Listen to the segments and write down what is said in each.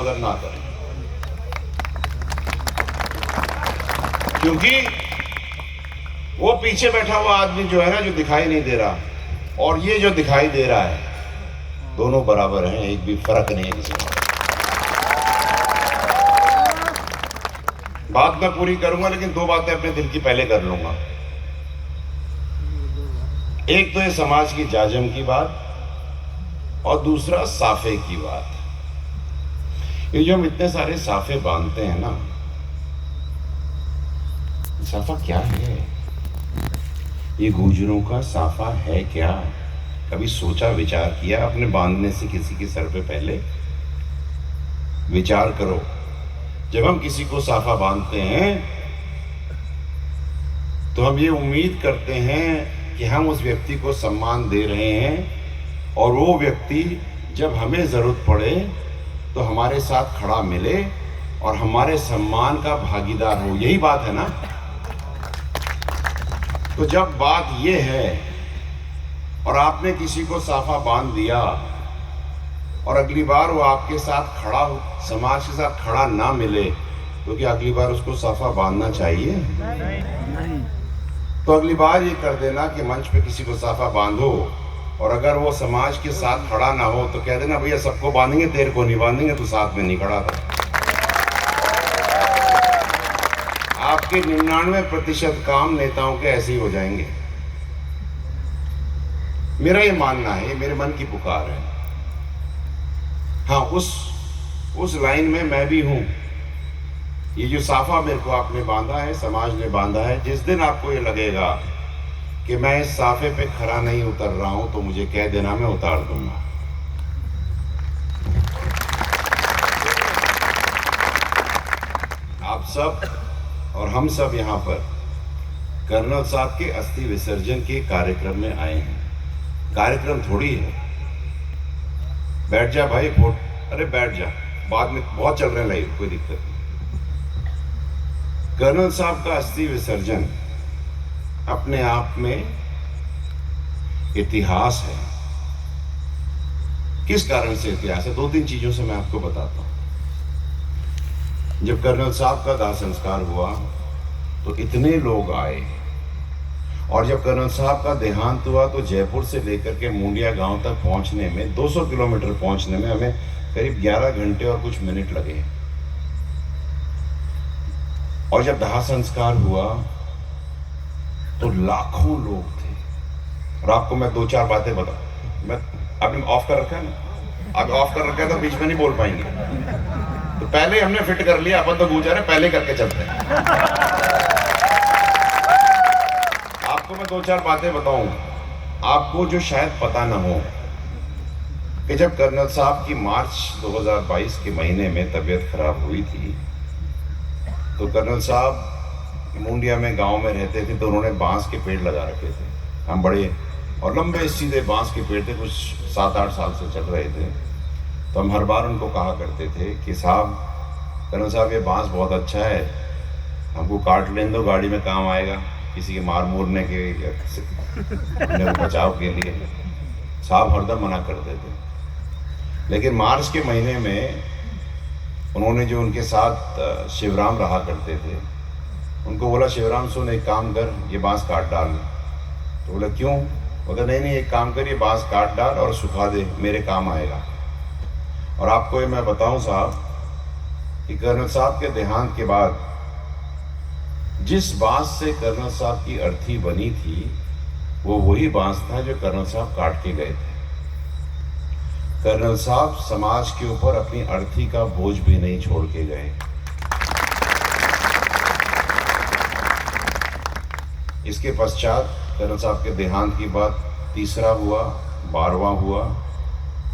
मदद ना करें, क्योंकि वो पीछे बैठा हुआ आदमी जो है ना, जो दिखाई नहीं दे रहा, और ये जो दिखाई दे रहा है, दोनों बराबर हैं, एक भी फर्क नहीं है किसी में। बात मैं पूरी करूंगा, लेकिन दो बातें अपने दिल की पहले कर लूंगा। एक तो ये समाज की जाजम की बात, और दूसरा साफे की बात। ये जो हम इतने सारे साफे बांधते हैं ना, साफा क्या है? ये गुजरों का साफा है क्या? कभी सोचा विचार किया अपने बांधने से किसी के सर पे? पहले विचार करो। जब हम किसी को साफा बांधते हैं तो हम ये उम्मीद करते हैं कि हम उस व्यक्ति को सम्मान दे रहे हैं, और वो व्यक्ति जब हमें जरूरत पड़े तो हमारे साथ खड़ा मिले और हमारे सम्मान का भागीदार हो। यही बात है ना? तो जब बात ये है और आपने किसी को साफा बांध दिया और अगली बार वो आपके साथ खड़ा हो, समाज के साथ खड़ा ना मिले, तो क्या अगली बार उसको साफा बांधना चाहिए? नहीं। तो अगली बार ये कर देना कि मंच पे किसी को साफा बांधो, और अगर वो समाज के साथ खड़ा ना हो तो कह देना भैया सबको बांधेंगे, तेरे को नहीं बांधेंगे, तो साथ में नहीं खड़ा था। आपके 99% काम नेताओं के ऐसे ही हो जाएंगे। मेरा ये मानना है, ये मेरे मन की पुकार है। हाँ, उस लाइन में मैं भी हूं। ये जो साफा मेरे को आपने बांधा है, समाज ने बांधा है, जिस दिन आपको ये लगेगा कि मैं इस साफे पे खरा नहीं उतर रहा हूं, तो मुझे कह देना, मैं उतार दूंगा। आप सब और हम सब यहाँ पर कर्नल साहब के अस्थि विसर्जन के कार्यक्रम में आए हैं। कार्यक्रम थोड़ी है, बैठ जा भाई, अरे बैठ जा, बाद में बहुत चल रहे हैं लाइव, कोई दिक्कत नहीं। कर्नल साहब का अस्थि विसर्जन अपने आप में इतिहास है। किस कारण से इतिहास है? 2-3 चीजों से मैं आपको बताता हूं। जब कर्नल साहब का दाह संस्कार हुआ तो इतने लोग आए, और जब कर्नल साहब का देहांत हुआ तो जयपुर से लेकर के मुंडिया गांव तक पहुंचने में, 200 किलोमीटर पहुंचने में हमें करीब 11 घंटे और कुछ मिनट लगे। और जब दाह संस्कार हुआ तो लाखों लोग थे। और आपको मैं 2-4 बातें बताऊं। मैं आपने ऑफ कर रखा है ना? अब ऑफ कर रखा है तो बीच में नहीं बोल पाएंगे। तो पहले हमने फिट कर लिया, अपन तो गुजर है, पहले करके चलते हैं। आपको मैं 2-4 बातें बताऊं, आपको जो शायद पता ना हो, कि जब कर्नल साहब की मार्च 2022 के महीने में तबीयत खराब हुई थी, तो कर्नल साहब मुंडिया में गांव में रहते थे, तो उन्होंने बांस के पेड़ लगा रखे थे। हम बड़े और लंबे सीधे बांस के पेड़ थे, कुछ 7-8 साल से चल रहे थे। तो हम हर बार उनको कहा करते थे कि साहब, कर्नल साहब ये बांस बहुत अच्छा है, हमको काट लेने दो, गाड़ी में काम आएगा, किसी के मार मूरने के या बचाव के लिए। साहब हरदम मना करते थे। लेकिन मार्च के महीने में उन्होंने, जो उनके साथ शिवराम रहा करते थे, उनको बोला, शिवराम सुन, एक काम कर, ये बांस काट डाल। तो बोला क्यों? बोला नहीं, एक काम कर, ये बांस काट डाल और सुखा दे, मेरे काम आएगा। और आपको ये मैं बताऊं साहब, कि कर्नल साहब के देहांत के बाद जिस बांस से कर्नल साहब की अर्थी बनी थी, वो वही बांस था जो कर्नल साहब काट के गए थे। कर्नल साहब समाज के ऊपर अपनी अर्थी का बोझ भी नहीं छोड़ के गए। इसके पश्चात कर्नल साहब के देहांत की बात तीसरा हुआ, 12वां हुआ,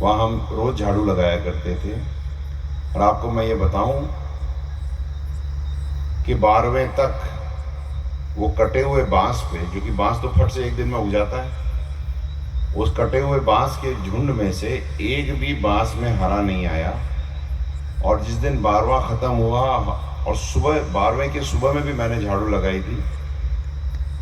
वहाँ हम रोज झाड़ू लगाया करते थे। और आपको मैं ये बताऊं कि 12वें तक वो कटे हुए बांस पे, जो कि बांस तो फट से एक दिन में उग जाता है, उस कटे हुए बांस के झुंड में से एक भी बांस में हरा नहीं आया। और जिस दिन 12वां खत्म हुआ और सुबह 12वें के सुबह में भी मैंने झाड़ू लगाई थी,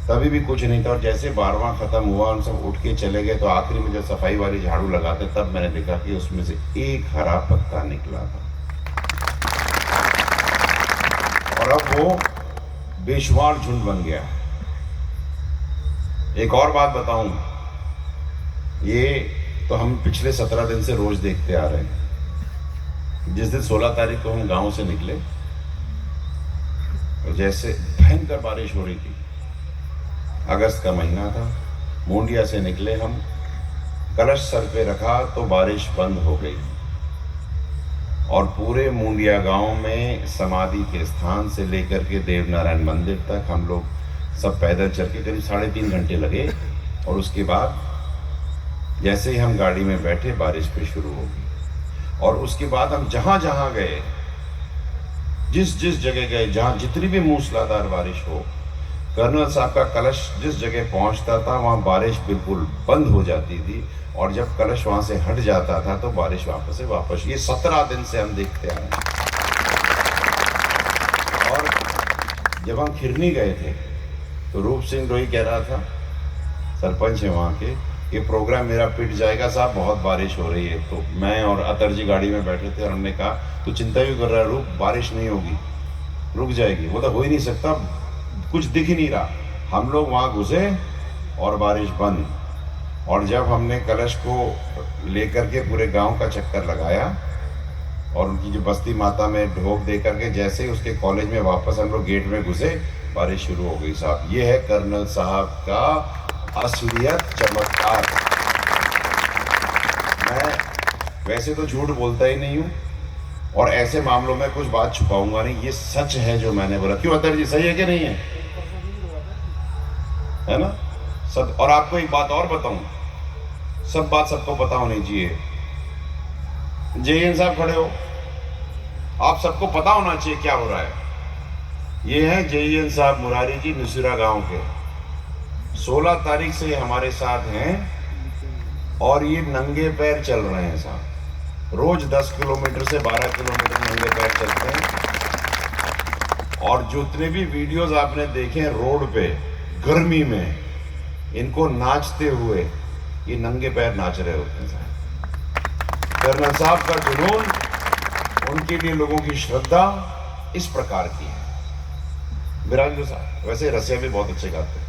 तभी भी कुछ नहीं था। और जैसे 12वां खत्म हुआ, उन सब उठ के चले गए, तो आखिरी में जब सफाई वाली झाड़ू लगाते, तब मैंने देखा कि उसमें से एक हरा पत्ता निकला था। और अब वो बेशुमार झुंड बन गया। एक और बात बताऊं, ये तो हम पिछले 17 दिन से रोज देखते आ रहे हैं। जिस दिन 16 तारीख को हम गांव से निकले, जैसे भयंकर बारिश हो रही थी, अगस्त का महीना था, मुंडिया से निकले हम, कलश सर पे रखा तो बारिश बंद हो गई और पूरे मुंडिया गांव में समाधि के स्थान से लेकर के देवनारायण मंदिर तक हम लोग सब पैदल चल के करीब 3.5 घंटे लगे। और उसके बाद जैसे ही हम गाड़ी में बैठे बारिश फिर शुरू हो गई। और उसके बाद हम जहां जहां गए, जिस जिस जगह गए, जहां जितनी भी मूसलाधार बारिश हो, कर्नल साहब का कलश जिस जगह पहुंचता था वहां बारिश बिल्कुल बंद हो जाती थी। और जब कलश वहां से हट जाता था तो बारिश वापस। ये 17 दिन से हम देखते आ रहे हैं। और जब हम खिरनी गए थे तो रूप सिंह रोही कह रहा था, सरपंच है वहाँ के, ये प्रोग्राम मेरा पिट जाएगा साहब, बहुत बारिश हो रही है। तो मैं और अतर जी गाड़ी में बैठे थे और हमने कहा तू चिंता भी कर रहा है, रुक, बारिश नहीं होगी, रुक जाएगी। वो तो हो ही नहीं सकता, कुछ दिख ही नहीं रहा। हम लोग वहाँ घुसे और बारिश बंद। और जब हमने कलश को लेकर के पूरे गांव का चक्कर लगाया और उनकी जो बस्ती माता में ढोक दे करके जैसे ही उसके कॉलेज में वापस हम लोग गेट में घुसे, बारिश शुरू हो गई साहब। ये है कर्नल साहब का असलियत चमत्कार। मैं वैसे तो झूठ बोलता ही नहीं हूँ और ऐसे मामलों में कुछ बात छुपाऊंगा नहीं, ये सच है जो मैंने बोला। क्यों अतर जी, सही है कि नहीं है ना सब? और आपको एक बात और बताऊं, सब बात सबको पता होनी चाहिए। जेएन साहब खड़े हो, आप सबको पता होना चाहिए क्या हो रहा है। ये हैं जेएन साहब मुरारी जी, नुसिरा गांव के। 16 तारीख से हमारे साथ हैं और ये नंगे पैर चल रहे हैं साहब। रोज 10 किलोमीटर से 12 किलोमीटर नंगे पैर चलते हैं। और जितने भी वीडियोस आपने देखे रोड पे गर्मी में इनको नाचते हुए, ये नंगे पैर नाच रहे होते हैं साहब। कर्नल साहब का जुनून, उनके लिए लोगों की श्रद्धा इस प्रकार की है। विराज साहब वैसे रसिया भी बहुत अच्छे गाते हैं।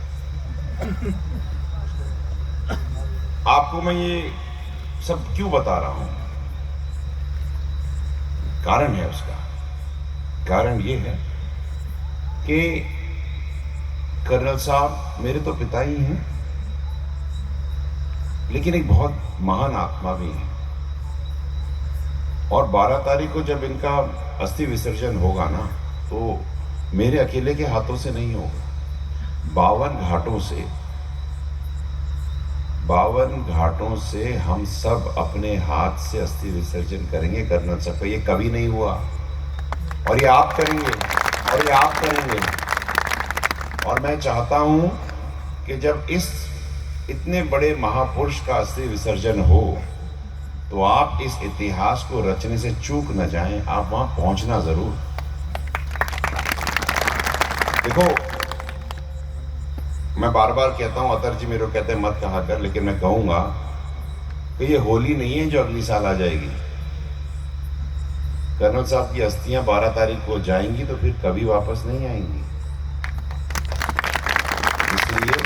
आपको मैं ये सब क्यों बता रहा हूं? कारण है उसका। कारण ये है कि कर्नल साहब मेरे तो पिता ही हैं, लेकिन एक बहुत महान आत्मा भी है। और 12 तारीख को जब इनका अस्थि विसर्जन होगा ना, तो मेरे अकेले के हाथों से नहीं होगा। 52 घाटों से हम सब अपने हाथ से अस्थि विसर्जन करेंगे कर्नल साहब का। ये कभी नहीं हुआ और ये आप करेंगे और ये आप करेंगे। और मैं चाहता हूं कि जब इस इतने बड़े महापुरुष का अस्थि विसर्जन हो तो आप इस इतिहास को रचने से चूक न जाएं, आप वहां पहुंचना जरूर। देखो, मैं बार बार कहता हूं, अतर जी मेरे को कहते हैं मत कहा कर, लेकिन मैं कहूंगा कि ये होली नहीं है जो अगली साल आ जाएगी। कर्नल साहब की अस्थियां 12 तारीख को जाएंगी तो फिर कभी वापस नहीं आएंगी। इसलिए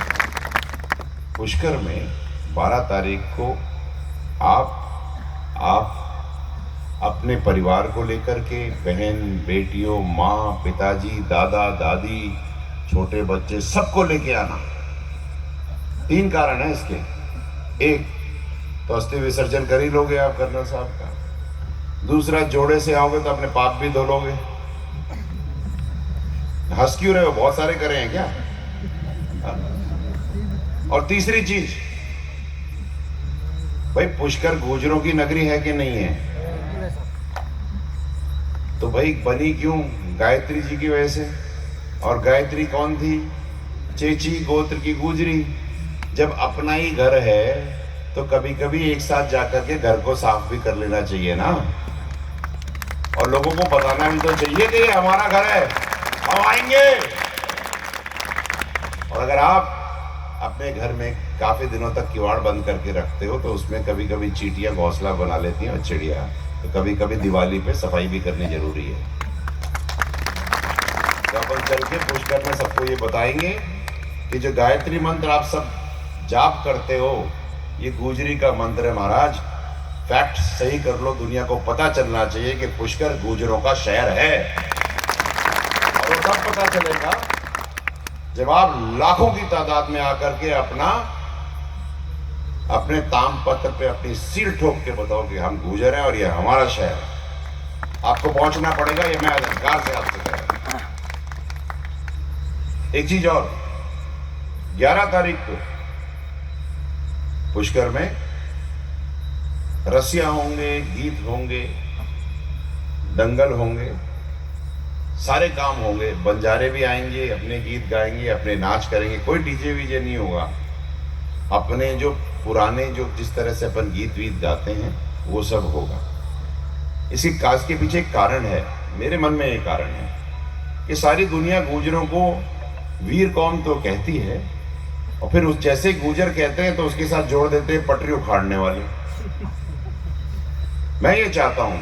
पुष्कर में 12 तारीख को आप अपने परिवार को लेकर के, बहन बेटियों, माँ पिताजी, दादा दादी, छोटे बच्चे, सबको लेके आना। 3 कारण है इसके। एक तो अस्थि विसर्जन कर ही लोगे आप कर्नल साहब का। दूसरा, जोड़े से आओगे तो अपने पाप भी धो लोगे। हंस क्यों रहे हो? बहुत सारे करे हैं क्या? और तीसरी चीज, भाई पुष्कर गुजरों की नगरी है कि नहीं है? तो भाई बनी क्यों? गायत्री जी की वजह से। और गायत्री कौन थी? चेची गोत्र की गुजरी। जब अपना ही घर है तो कभी कभी एक साथ जाकर के घर को साफ भी कर लेना चाहिए ना, और लोगों को बताना भी तो चाहिए कि ये हमारा घर है, हम आएंगे। और अगर आप अपने घर में काफी दिनों तक किवाड़ बंद करके रखते हो तो उसमें कभी कभी चींटियां घोंसला बना लेती हैं और चिड़िया, तो कभी कभी दिवाली पे सफाई भी करनी जरूरी है। तो अपन चल के पुष्कर में सबको ये बताएंगे कि जो गायत्री मंत्र आप सब जाप करते हो ये गुजरी का मंत्र है महाराज। फैक्ट सही कर लो, दुनिया को पता चलना चाहिए कि पुष्कर गुजरों का शहर है। और वो तब पता चलेगा जब आप लाखों की तादाद में आकर के अपने ताम पत्र पे अपनी सील ठोक के बताओ कि हम गुजर हैं और ये हमारा शहर है। आपको पहुंचना पड़ेगा, ये मैं अधिकार से आपसे कह रहा हूं। एक चीज और, 11 तारीख को पुष्कर में रसिया होंगे, गीत होंगे, दंगल होंगे, सारे काम होंगे। बंजारे भी आएंगे, अपने गीत गाएंगे, अपने नाच करेंगे, कोई डीजे वीजे नहीं होगा। अपने जो पुराने जो जिस तरह से अपन गीत वीत गाते हैं वो सब होगा। इसी काज के पीछे एक कारण है, मेरे मन में एक कारण है कि सारी दुनिया गुजरों को वीर कौम तो कहती है और फिर उस जैसे गुजर कहते हैं तो उसके साथ जोड़ देते हैं पटरी उखाड़ने वाले। मैं ये चाहता हूं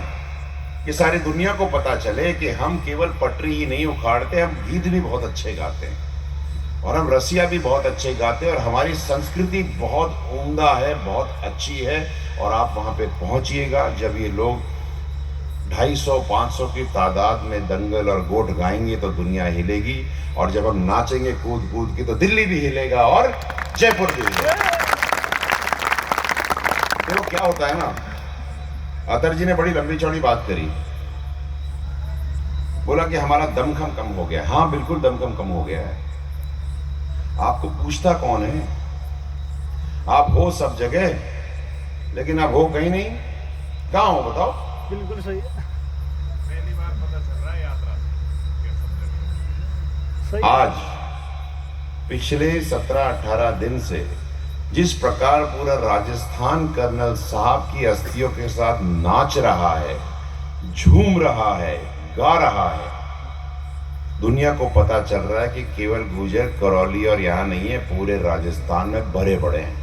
कि सारी दुनिया को पता चले कि हम केवल पटरी ही नहीं उखाड़ते, हम गीत भी बहुत अच्छे गाते हैं और हम रसिया भी बहुत अच्छे गाते हैं और हमारी संस्कृति बहुत उम्दा है, बहुत अच्छी है। और आप वहां पे पहुंचिएगा जब ये लोग 250-500 की तादाद में दंगल और गोठ गाएंगे तो दुनिया हिलेगी। और जब हम नाचेंगे कूद कूद के तो दिल्ली भी हिलेगा और जयपुर भी हिलेगा। देखो क्या होता है ना, अतर जी ने बड़ी लंबी चौड़ी बात करी, बोला कि हमारा दमखम कम हो गया। हाँ बिल्कुल दमखम कम हो गया है। आपको पूछता कौन है? आप हो सब जगह लेकिन आप हो कहीं नहीं। कहाँ हो बताओ? बिल्कुल सही है। पहली बार पता चल रहा है यात्रा से। आज पिछले 17-18 दिन से जिस प्रकार पूरा राजस्थान कर्नल साहब की अस्थियों के साथ नाच रहा है, झूम रहा है, गा रहा है, दुनिया को पता चल रहा है कि केवल गुजर करौली और यहां नहीं है, पूरे राजस्थान में भरे पड़े हैं।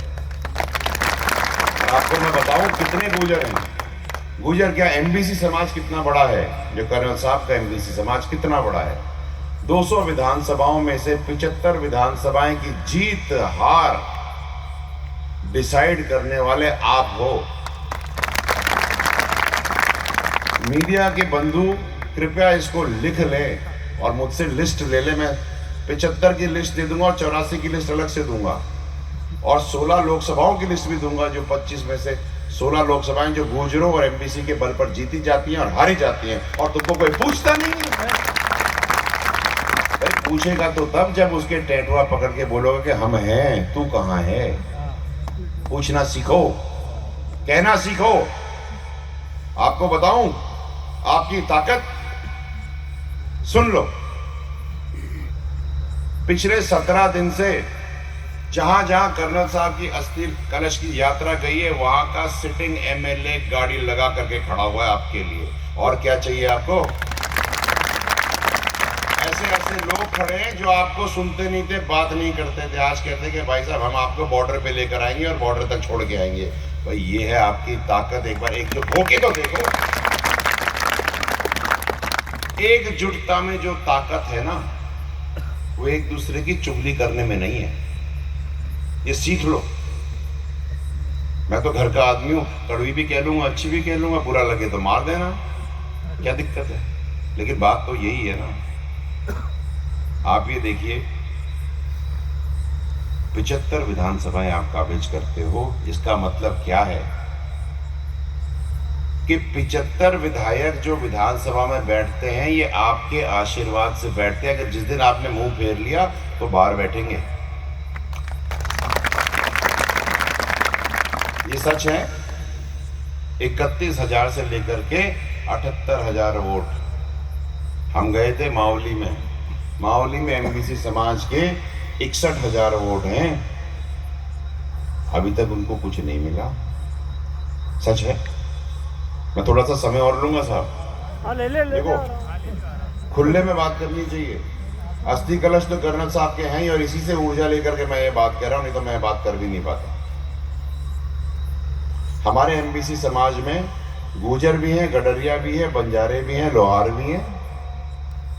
आपको मैं बताऊं कितने गुजर हैं। गुजर क्या, एमबीसी समाज कितना बड़ा है, जो कर्नल साहब का एमबीसी समाज कितना बड़ा है। 200 विधानसभाओं में से 75 विधानसभाएं की जीत हार डिसाइड करने वाले आप हो। मीडिया के बंधु कृपया इसको लिख लें और मुझसे लिस्ट ले ले। मैं 75 की लिस्ट दे दूंगा और 84 की लिस्ट अलग से दूंगा और 16 लोकसभाओं की लिस्ट भी दूंगा, जो 25 में से 16 लोकसभाएं जो गुजरों और एमबीसी के बल पर जीती जाती हैं और हारी जाती हैं और तुमको कोई पूछता नहीं है। भाई पूछेगा तो तब जब उसके टेटुआ पकड़ के बोलोगे कि हम हैं, तू कहां है। पूछना सीखो, कहना सीखो। आपको बताऊं आपकी ताकत, सुन लो। पिछले 17 दिन से जहां जहां कर्नल साहब की अस्थि कलश की यात्रा गई है वहां का सिटिंग एमएलए गाड़ी लगा करके खड़ा हुआ है आपके लिए। और क्या चाहिए आपको? ऐसे ऐसे लोग खड़े हैं जो आपको सुनते नहीं थे, बात नहीं करते थे, आज कहते कि भाई साहब हम आपको बॉर्डर पे लेकर आएंगे और बॉर्डर तक छोड़ के आएंगे। भाई ये है आपकी ताकत। एक बार एकजुट होके तो देखो। एकजुटता में जो ताकत है ना, वो एक दूसरे की चुगली करने में नहीं है। ये सीख लो। मैं तो घर का आदमी हूं, कड़वी भी कह लूंगा, अच्छी भी कह लूंगा, बुरा लगे तो मार देना, क्या दिक्कत है। लेकिन बात तो यही है ना। आप ये देखिए 75 विधानसभाएं आप काबिज करते हो, इसका मतलब क्या है कि 75 विधायक जो विधानसभा में बैठते हैं ये आपके आशीर्वाद से बैठते हैं। अगर जिस दिन आपने मुंह फेर लिया तो बाहर बैठेंगे। ये सच है। 31,000 से लेकर के 78,000 वोट। हम गए थे मावली में एमबीसी समाज के 61,000 वोट हैं। अभी तक उनको कुछ नहीं मिला। सच है। मैं थोड़ा सा समय और लूंगा साहब। ले देखो खुले में बात करनी चाहिए। अस्थि कलश तो कर्नल साहब के हैं ही और इसी से ऊर्जा लेकर के मैं ये बात कह रहा हूं, नहीं तो मैं बात कर भी नहीं पाता। हमारे एमबीसी समाज में गुजर भी हैं, गडरिया भी है, बंजारे भी हैं, लोहार भी हैं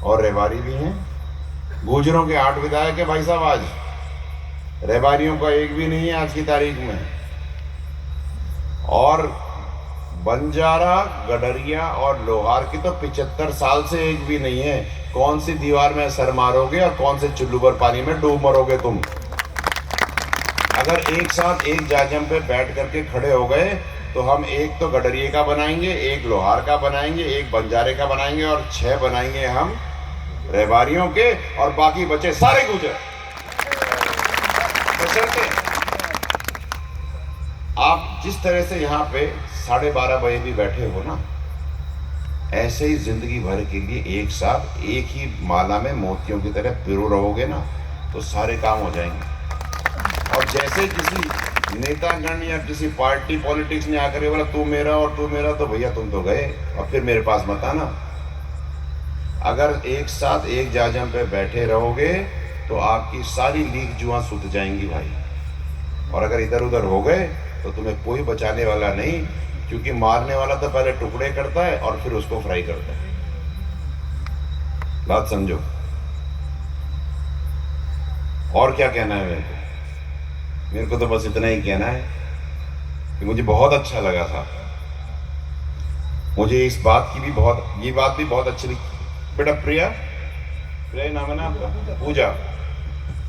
और रेवाड़ी भी हैं गुजरों के 8 विधायक है भाई साहब आज, रहबारियों का एक भी नहीं है आज की तारीख में। और बंजारा, गडरिया और लोहार की तो 75 साल से एक भी नहीं है। कौन सी दीवार में सर मारोगे और कौन से चुल्लू पर पानी में डूब मरोगे तुम। अगर एक साथ एक जाजम पे बैठ करके खड़े हो गए तो हम एक तो गडरिए का बनाएंगे, एक लोहार का बनाएंगे, एक बंजारे का बनाएंगे और 6 बनाएंगे हम रहबारियों के, और बाकी बचे सारे गुजर। बशर्ते आप जिस तरह से यहाँ पे 12:30 बजे भी बैठे हो ना, ऐसे ही जिंदगी भर के लिए एक साथ एक ही माला में मोतियों की तरह पिरो रहोगे ना, तो सारे काम हो जाएंगे। और जैसे किसी नेतागण या किसी पार्टी पॉलिटिक्स ने आकर बोला तू मेरा और तू मेरा, तो भैया तुम तो गए और फिर मेरे पास मत आना। अगर एक साथ एक जाजम पे बैठे रहोगे तो आपकी सारी लीक जुआ सुत जाएंगी भाई। और अगर इधर उधर हो गए तो तुम्हें कोई बचाने वाला नहीं, क्योंकि मारने वाला तो पहले टुकड़े करता है और फिर उसको फ्राई करता है। बात समझो। और क्या कहना है मेरे को तो बस इतना ही कहना है कि मुझे बहुत अच्छा लगा था। मुझे इस बात की भी ये बात भी बहुत अच्छी लगी। बेटा प्रिया नाम है ना आपका, पूजा।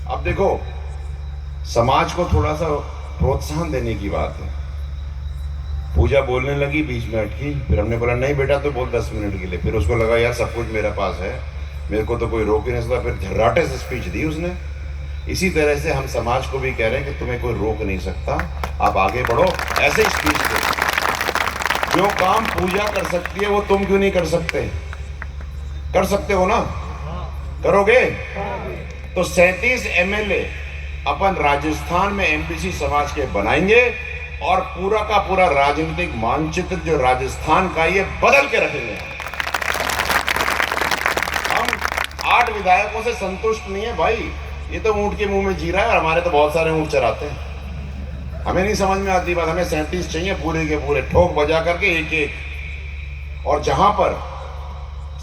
अब देखो, समाज को थोड़ा सा प्रोत्साहन देने की बात है। पूजा बोलने लगी, बीच में अटकी, फिर हमने बोला नहीं बेटा तो बोल 10 मिनट के लिए। फिर उसको लगा यार सब कुछ मेरे पास है, मेरे को तो कोई रोक ही नहीं सकता। फिर झर्राटे से स्पीच दी उसने। इसी तरह से हम समाज को भी कह रहे हैं कि तुम्हें कोई रोक नहीं सकता, आप आगे बढ़ो, ऐसे ही स्पीच दो। जो काम पूजा कर सकती है वो तुम क्यों नहीं कर सकते? कर सकते हो ना, करोगे? तो 37 MLA अपन राजस्थान में MBC समाज के बनाएंगे और पूरा का पूरा राजनीतिक मानचित्र जो राजस्थान का ये बदल के रखेंगे। हम 8 विधायकों से संतुष्ट नहीं है भाई। ये तो ऊंट के मुंह में जी रहा है और हमारे तो बहुत सारे ऊंट चराते हैं। हमें नहीं समझ में आती बात। हमें 37 चाहिए पूरे के पूरे, ठोक बजा करके एक एक। और जहां पर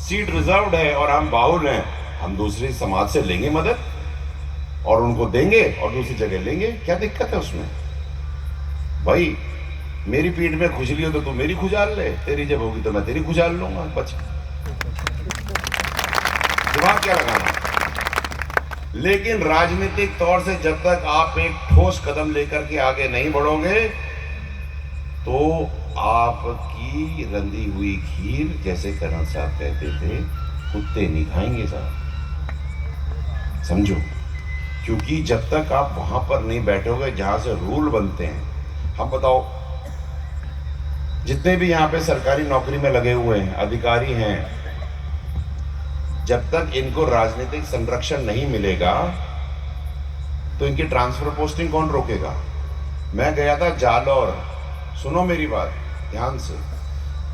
सीट रिजर्व्ड है और हम बाहुल हैं, हम दूसरी समाज से लेंगे मदद और उनको देंगे और दूसरी जगह लेंगे। क्या दिक्कत है उसमें भाई? मेरी पीठ में खुजली हो तो तू मेरी खुजाल ले, तेरी जब होगी तो मैं तेरी खुजाल लूंगा। बच दिमाग क्या लगाना। लेकिन राजनीतिक तौर से जब तक आप एक ठोस कदम लेकर के आगे नहीं बढ़ोगे तो आपकी रंधी हुई खीर, जैसे करण साहब कहते थे, कुत्ते नहीं खाएंगे साहब। समझो, क्योंकि जब तक आप वहां पर नहीं बैठोगे जहां से रूल बनते हैं। हम बताओ, जितने भी यहाँ पे सरकारी नौकरी में लगे हुए हैं, अधिकारी हैं, जब तक इनको राजनीतिक संरक्षण नहीं मिलेगा तो इनकी ट्रांसफर पोस्टिंग कौन रोकेगा? मैं गया था जालौर, सुनो मेरी बात ध्यान से,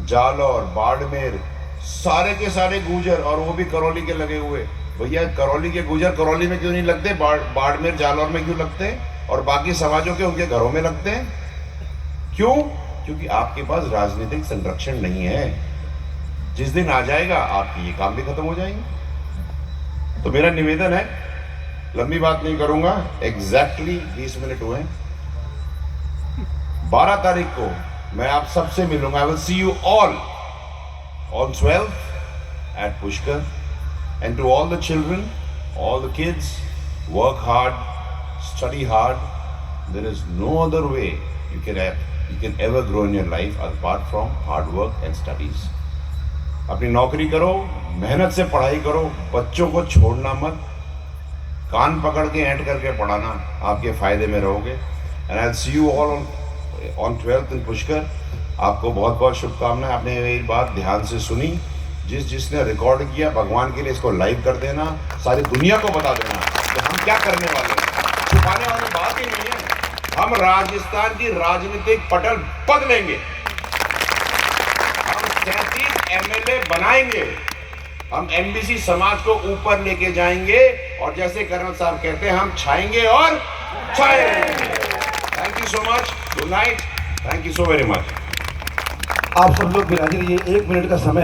जालौर, बाड़मेर, सारे के सारे गुजर, और वो भी करौली के लगे हुए। भैया करौली के गुजर करौली में क्यों नहीं लगते? बाड़मेर जालौर में क्यों लगते हैं? और बाकी समाजों के उनके घरों में लगते हैं। क्यों? क्योंकि आपके पास राजनीतिक संरक्षण नहीं है। जिस दिन आ जाएगा आपकी ये काम भी खत्म हो जाएंगे। तो मेरा निवेदन है, लंबी बात नहीं करूंगा, एग्जैक्टली 20 मिनट हुए। 12 तारीख को मैं आप सबसे मिलूंगा। I will see you all on 12th at Pushkar. And to all the children, all the kids, work hard, study hard. There is no other way you can ever grow in your life apart from hard work and studies. अपनी नौकरी करो, मेहनत से पढ़ाई करो, बच्चों को छोड़ना मत, कान पकड़ के ऐंठ करके पढ़ाना, आपके फायदे में रहोगे। And I will see you all on 12th इन पुष्कर। आपको बहुत बहुत शुभकामनाएं। आपने ये बात ध्यान से सुनी, जिसने रिकॉर्ड किया, भगवान के लिए इसको लाइव कर देना, सारी दुनिया को बता देना कि हम क्या करने वाले हैं। छुपाने वाली बात ही नहीं है। हम राजस्थान की राजनीतिक पटल बदलेंगे। हम 37 MLA बनाएंगे। हम MBC समाज को ऊपर लेके जाएंगे और जैसे कर्नल साहब कहते हैं, हम छाएंगे और छाएंगे। Thank you so much, good night, thank you so very much. आप सब लोग बिरादरी, ये 1 मिनट का समय